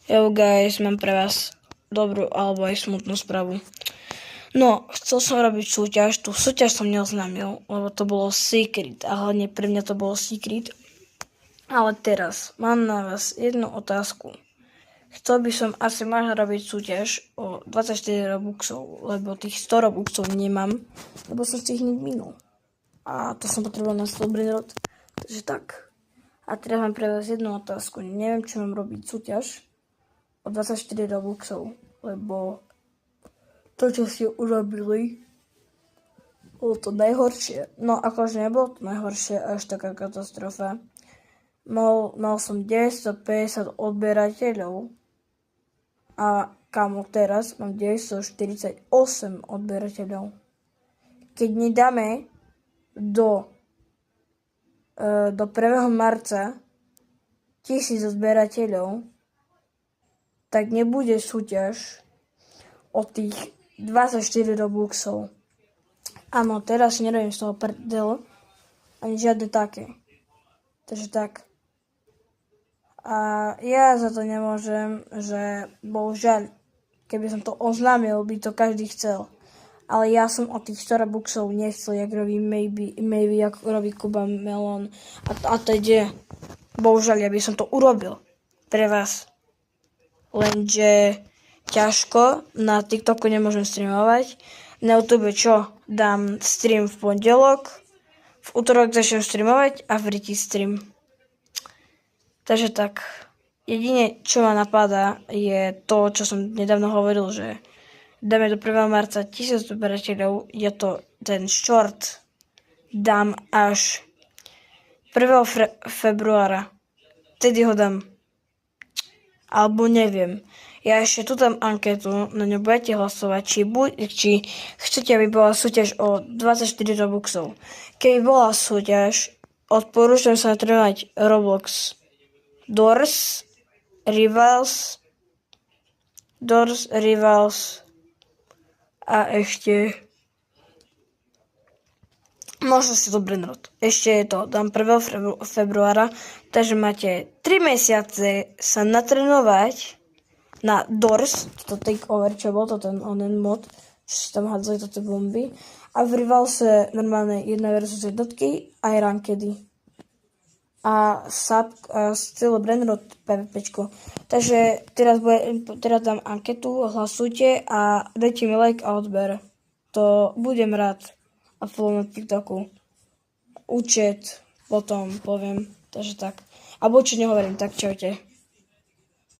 Yo guys, mám pre vás dobrú alebo aj smutnú správu. No, chcel som robiť súťaž, tú súťaž som neoznámil, lebo to bolo secret a hlavne pre mňa to bolo secret. Ale teraz mám na vás jednu otázku. Chcel by som asi možno robiť súťaž o 24 Robuxov, lebo tých 100 Robuxov nemám, lebo som si ich hneď minul. A to som potreboval na dobrý rod. Takže tak. A teraz mám pre vás jednu otázku. Neviem, či mám robiť súťaž o 24 Robuxov, lebo to, čo si urobili, bolo to najhoršie. No akože nebolo to najhoršie, až taká katastrofa. Mal som 950 odberateľov a kamo teraz mám 948 odberateľov. Keď nedáme do 1. marca 1000 odberateľov, tak nebude súťaž o tých 24 Robuxov. Áno, teraz si nerobím z toho prdel, ani žiadne také. Takže tak. A ja za to nemôžem, že bohužiaľ, keby som to oznámil, by to každý chcel. Ale ja som od tých 100 Robuxov nechcel, jak robí Maybe, jak robí Kuba Melon a teď. Bohužiaľ, ja by som to urobil pre vás. Lenže ťažko, na TikToku nemôžem streamovať. Na YouTube čo? Dám stream v pondelok, v utorok začnem streamovať a v riti stream. Takže tak. Jedine, čo ma napadá, je to, čo som nedávno hovoril, že dáme do 1. marca 1000 odberateľov. Ja to, ten short dám až 1. februára. Tedy ho dám. Alebo neviem. Ja ešte tu dám anketu, na ňu budete hlasovať, či chcete, aby bola súťaž o 24 Robuxov. Keby bola súťaž, odporúčam sa natrénovať Roblox Doors, Rivals a ešte možno si to Brandrod. Ešte je to, dám 1. februára, takže máte 3 mesiace sa natrénovať na Doors, to takeover, čo bol to ten onen mod, čo si tam hádzali toto bomby. A v Rivalse normálne 1 versus jednotky aj rankedy. A celé Brandrod PvPčko. Takže teraz dám anketu, hlasujte a dajte mi like a odber. To budem rád. A follow na TikToku. Účet potom poviem. Takže tak. A určite nehovorím, tak čaute.